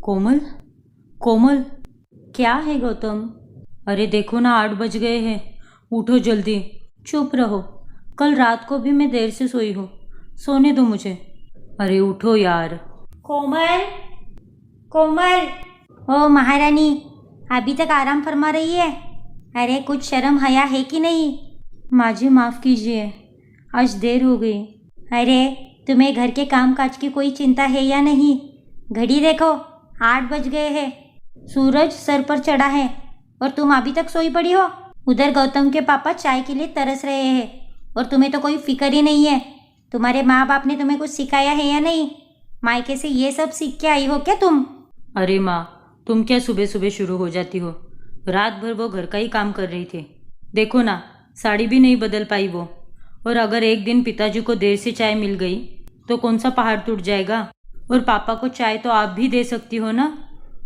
कोमल, कोमल, क्या है गौतम? अरे देखो ना, 8 बज गए हैं। उठो जल्दी। चुप रहो, कल रात को भी मैं देर से सोई हूँ। सोने दो मुझे। अरे उठो यार। कोमल, कोमल, ओ महारानी, अभी तक आराम फरमा रही है? अरे कुछ शर्म हया है कि नहीं? माँ जी माफ़ कीजिए, आज देर हो गई। अरे तुम्हें घर के काम काज की कोई चिंता है या नहीं? घड़ी देखो, 8 बज गए हैं। सूरज सर पर चढ़ा है और तुम अभी तक सोई पड़ी हो। उधर गौतम के पापा चाय के लिए तरस रहे हैं और तुम्हें तो कोई फिक्र ही नहीं है। तुम्हारे माँ बाप ने तुम्हें कुछ सिखाया है या नहीं? मायके से ये सब सीख के आई हो क्या तुम? अरे माँ, तुम क्या सुबह सुबह शुरू हो जाती हो? रात भर वो घर का ही काम कर रही थी। देखो ना, साड़ी भी नहीं बदल पाई वो। और अगर एक दिन पिताजी को देर से चाय मिल गई तो कौन सा पहाड़ टूट जाएगा? और पापा को चाय तो आप भी दे सकती हो ना।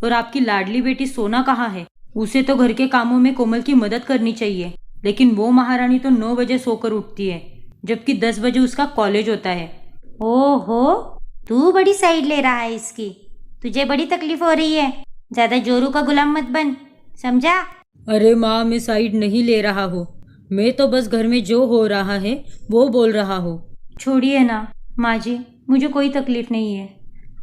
और आपकी लाडली बेटी सोना कहाँ है? उसे तो घर के कामों में कोमल की मदद करनी चाहिए, लेकिन वो महारानी तो 9 बजे सोकर उठती है, जबकि 10 बजे उसका कॉलेज होता है। ओहो, तू बड़ी साइड ले रहा है इसकी। तुझे बड़ी तकलीफ हो रही है। ज्यादा जोरू का गुलाम मत बन, समझा? अरे माँ, मैं साइड नहीं ले रहा हूँ। मैं तो बस घर में जो हो रहा है वो बोल रहा हूँ। छोड़िए ना माँ जी, मुझे कोई तकलीफ नहीं है।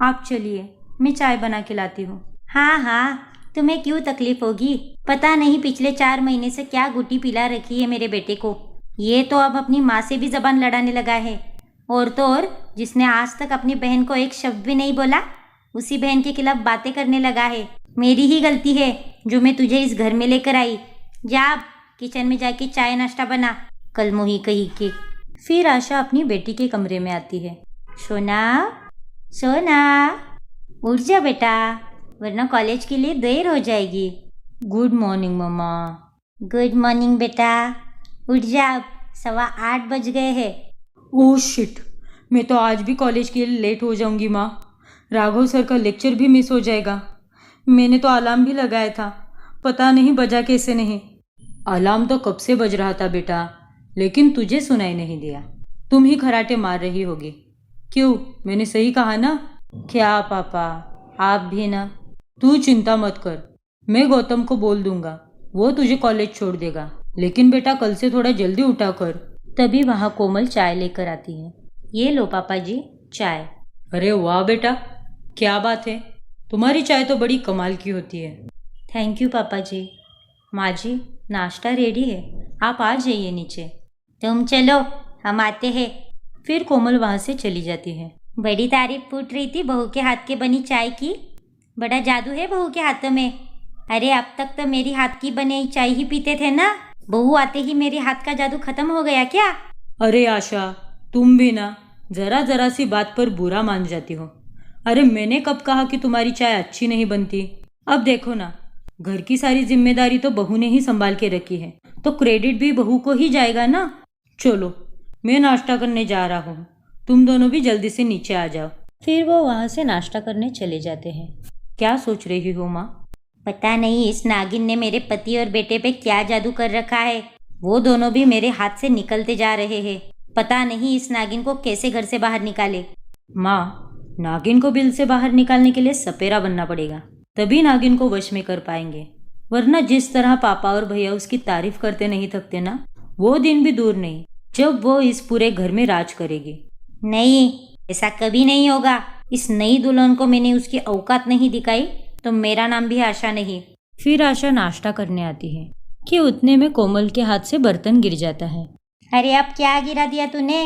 आप चलिए, मैं चाय बना के लाती हूँ। हाँ हाँ, तुम्हें क्यों तकलीफ होगी? पता नहीं पिछले 4 महीने से क्या गुटी पिला रखी है मेरे बेटे को। ये तो अब अपनी माँ से भी जबान लड़ाने लगा है। और तो और, जिसने आज तक अपनी बहन को एक शब्द भी नहीं बोला, उसी बहन के खिलाफ बातें करने लगा है। मेरी ही गलती है जो मैं तुझे इस घर में लेकर आई। जा अब किचन में जाके चाय नाश्ता बना, कल मोही कही के। फिर आशा अपनी बेटी के कमरे में आती है। सोना, सोना, उठ जा बेटा, वरना कॉलेज के लिए देर हो जाएगी। गुड मॉर्निंग मम्मा। गुड मॉर्निंग बेटा, उठ जा अब, 8:15 बज गए हैं। ओह शिट, मैं तो आज भी कॉलेज के लिए लेट हो जाऊंगी माँ। राघव सर का लेक्चर भी मिस हो जाएगा। मैंने तो अलार्म भी लगाया था, पता नहीं बजा कैसे नहीं। अलार्म तो कब से बज रहा था बेटा, लेकिन तुझे सुनाई नहीं दिया। तुम ही खराटे मार रही होगी। क्यों, मैंने सही कहा ना? क्या पापा, आप भी ना। तू चिंता मत कर, मैं गौतम को बोल दूंगा, वो तुझे कॉलेज छोड़ देगा। लेकिन बेटा कल से थोड़ा जल्दी उठा कर। तभी वहाँ कोमल चाय लेकर आती है। ये लो पापा जी, चाय। अरे वाह बेटा, क्या बात है, तुम्हारी चाय तो बड़ी कमाल की होती है। थैंक यू पापा जी। माँ जी, नाश्ता रेडी है, आप आ जाइए नीचे। तुम चलो, हम आते हैं। फिर कोमल वहाँ से चली जाती है। बड़ी तारीफ फूट रही थी बहू के हाथ के बनी चाय की। बड़ा जादू है बहू के हाथों में। अरे अब तक तो मेरी हाथ की बनी चाय ही पीते थे ना, बहू आते ही मेरे हाथ का जादू खत्म हो गया क्या? अरे आशा, तुम भी ना जरा जरा सी बात पर बुरा मान जाती हो। अरे मैंने कब कहा कि तुम्हारी चाय अच्छी नहीं बनती? अब देखो ना, घर की सारी जिम्मेदारी तो बहू ने ही संभाल के रखी है, तो क्रेडिट भी बहू को ही जाएगा ना। चलो, मैं नाश्ता करने जा रहा हूँ, तुम दोनों भी जल्दी से नीचे आ जाओ। फिर वो वहाँ से नाश्ता करने चले जाते हैं। क्या सोच रही हो माँ? पता नहीं इस नागिन ने मेरे पति और बेटे पे क्या जादू कर रखा है। वो दोनों भी मेरे हाथ से निकलते जा रहे हैं। पता नहीं इस नागिन को कैसे घर से बाहर निकाले। माँ, नागिन को बिल से बाहर निकालने के लिए सपेरा बनना पड़ेगा, तभी नागिन को वश में कर पाएंगे। वरना जिस तरह पापा और भैया उसकी तारीफ करते नहीं थकते ना, वो दिन भी दूर नहीं जब वो इस पूरे घर में राज करेगी। नहीं, ऐसा कभी नहीं होगा। इस नई दुल्हन को मैंने उसकी औकात नहीं दिखाई तो मेरा नाम भी आशा नहीं। फिर आशा नाश्ता करने आती है कि उतने में कोमल के हाथ से बर्तन गिर जाता है। अरे अब क्या गिरा दिया तूने?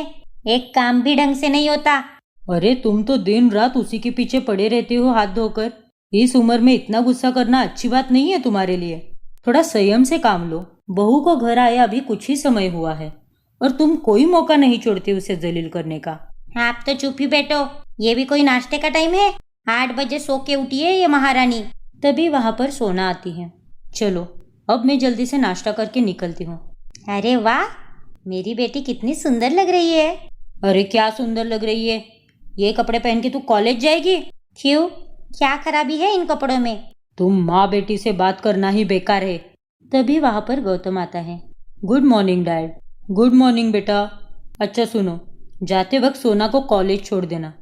एक काम भी ढंग से नहीं होता। अरे तुम तो दिन रात उसी के पीछे पड़े रहते हो हाथ धोकर। इस उम्र में इतना गुस्सा करना अच्छी बात नहीं है तुम्हारे लिए। थोड़ा संयम से काम लो। बहू को घर आए अभी कुछ ही समय हुआ है और तुम कोई मौका नहीं छोड़ते उसे जलील करने का। आप तो चुप ही बैठो, ये भी कोई नाश्ते का टाइम है? 8 बजे सो के उठी है ये महारानी। तभी वहाँ पर सोना आती है। चलो, अब मैं जल्दी से नाश्ता करके निकलती हूँ। अरे वाह, मेरी बेटी कितनी सुंदर लग रही है। अरे क्या सुंदर लग रही है? ये कपड़े पहन के तू कॉलेज जाएगी? क्यों, क्या खराबी है इन कपड़ों में? तुम माँ बेटी से बात करना ही बेकार है। तभी वहाँ पर गौतम आता है। Good morning dad. Good morning बेटा। अच्छा सुनो, जाते वक्त सोना को कॉलेज छोड़ देना,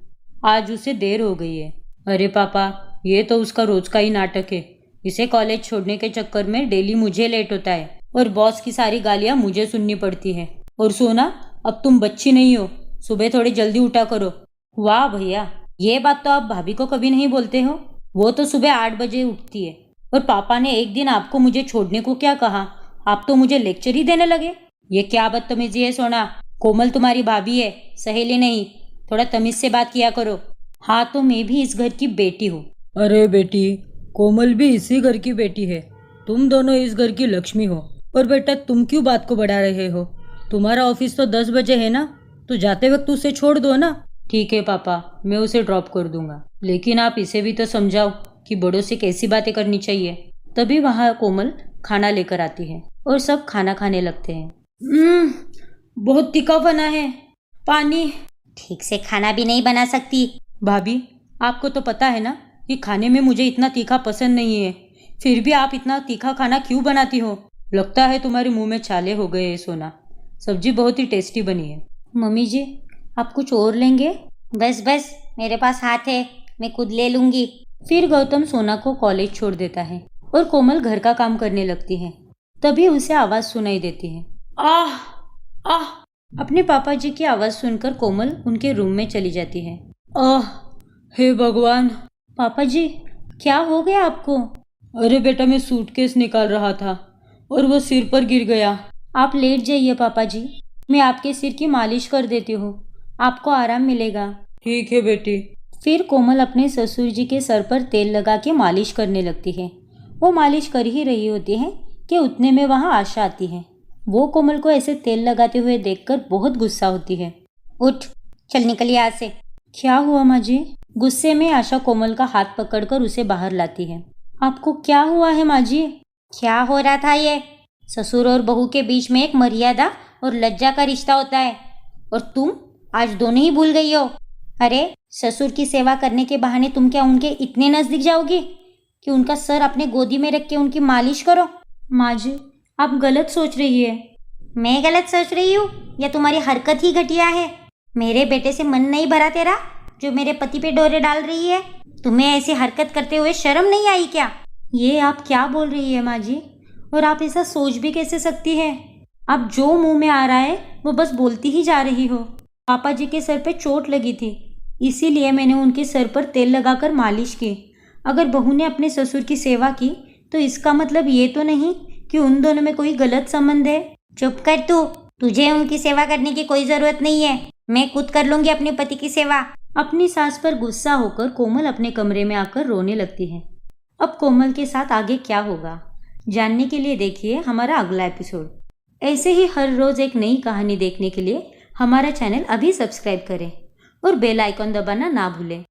आज उसे देर हो गई है। अरे पापा, ये तो उसका रोज का ही नाटक है। इसे कॉलेज छोड़ने के चक्कर में डेली मुझे लेट होता है और बॉस की सारी गालियां मुझे सुननी पड़ती है। और सोना, अब तुम बच्ची नहीं हो, सुबह थोड़ी जल्दी उठा करो। वाह भैया, ये बात तो आप भाभी को कभी नहीं बोलते हो। वो तो सुबह 8 बजे उठती है। और पापा ने एक दिन आपको मुझे छोड़ने को क्या कहा, आप तो मुझे लेक्चर ही देने लगे। ये क्या बदतमीजी है सोना। कोमल तुम्हारी भाभी है, सहेली नहीं। थोड़ा तमीज से बात किया करो। हाँ, तो मैं भी इस घर की बेटी हूँ। अरे बेटी, कोमल भी इसी घर की बेटी है। तुम दोनों इस घर की लक्ष्मी हो। और बेटा, तुम क्यों बात को बढ़ा रहे हो? तुम्हारा ऑफिस तो 10 बजे है ना, तो जाते वक्त उसे छोड़ दो ना। ठीक है पापा, मैं उसे ड्रॉप कर दूंगा, लेकिन आप इसे भी तो समझाओ कि बड़ों से कैसी बातें करनी चाहिए। तभी वहाँ कोमल खाना लेकर आती है और सब खाना खाने लगते हैं। बहुत तीखा बना है। पानी। ठीक से खाना भी नहीं बना सकती। भाभी, आपको तो पता है ना कि खाने में मुझे इतना तीखा पसंद नहीं है, फिर भी आप इतना तीखा खाना क्यों बनाती हो? लगता है तुम्हारे मुंह में छाले हो गए हैं सोना। सब्जी बहुत ही टेस्टी बनी है। मम्मी जी, आप कुछ और लेंगे? बस बस, मेरे पास हाथ है, मैं खुद ले लूंगी। फिर गौतम सोना को कॉलेज छोड़ देता है और कोमल घर का काम करने लगती है। तभी उसे आवाज सुनाई देती है, आह आह। अपने पापा जी की आवाज सुनकर कोमल उनके रूम में चली जाती है। आह, हे भगवान। पापा जी, क्या हो गया आपको? अरे बेटा, मैं सूटकेस निकाल रहा था और वो सिर पर गिर गया। आप लेट जाइए पापा जी, मैं आपके सिर की मालिश कर देती हूँ, आपको आराम मिलेगा। ठीक है बेटी। फिर कोमल अपने ससुर जी के सर पर तेल लगा के मालिश करने लगती है। वो मालिश कर ही रही होती है कि उतने में वहाँ आशा आती है। वो कोमल को ऐसे तेल लगाते हुए देखकर बहुत गुस्सा होती है। उठ, चल निकल यहाँ से। क्या हुआ माँ जी? गुस्से में आशा कोमल का हाथ पकड़कर उसे बाहर लाती है। आपको क्या हुआ है माँ जी? क्या हो रहा था ये? ससुर और बहू के बीच में एक मर्यादा और लज्जा का रिश्ता होता है, और तुम आज दोनों ही भूल गई हो। अरे, ससुर की सेवा करने के बहाने तुम क्या उनके इतने नजदीक जाओगी कि उनका सर अपने गोदी में रख के उनकी मालिश करो? माँ जी, आप गलत सोच रही है। मैं गलत सोच रही हूँ या तुम्हारी हरकत ही घटिया है? मेरे बेटे से मन नहीं भरा तेरा, जो मेरे पति पे डोरे डाल रही है? तुम्हें ऐसी हरकत करते हुए शर्म नहीं आई क्या? ये आप क्या बोल रही है माँ जी? और आप ऐसा सोच भी कैसे सकती है? आप जो मुंह में आ रहा है वो बस बोलती ही जा रही हो। पापा जी के सर पे चोट लगी थी, इसीलिए मैंने उनके सर पर तेल लगाकर मालिश की। अगर बहू ने अपने ससुर की सेवा की तो इसका मतलब ये तो नहीं कि उन दोनों में कोई गलत संबंध है। चुप कर तू, तुझे उनकी सेवा करने की कोई जरूरत नहीं है, मैं खुद कर लूंगी अपने पति की सेवा। अपनी सास पर गुस्सा होकर कोमल अपने कमरे में आकर रोने लगती है। अब कोमल के साथ आगे क्या होगा जानने के लिए देखिए हमारा अगला एपिसोड। ऐसे ही हर रोज एक नई कहानी देखने के लिए हमारा चैनल अभी सब्सक्राइब करें और बेल आइकॉन दबाना ना भूलें।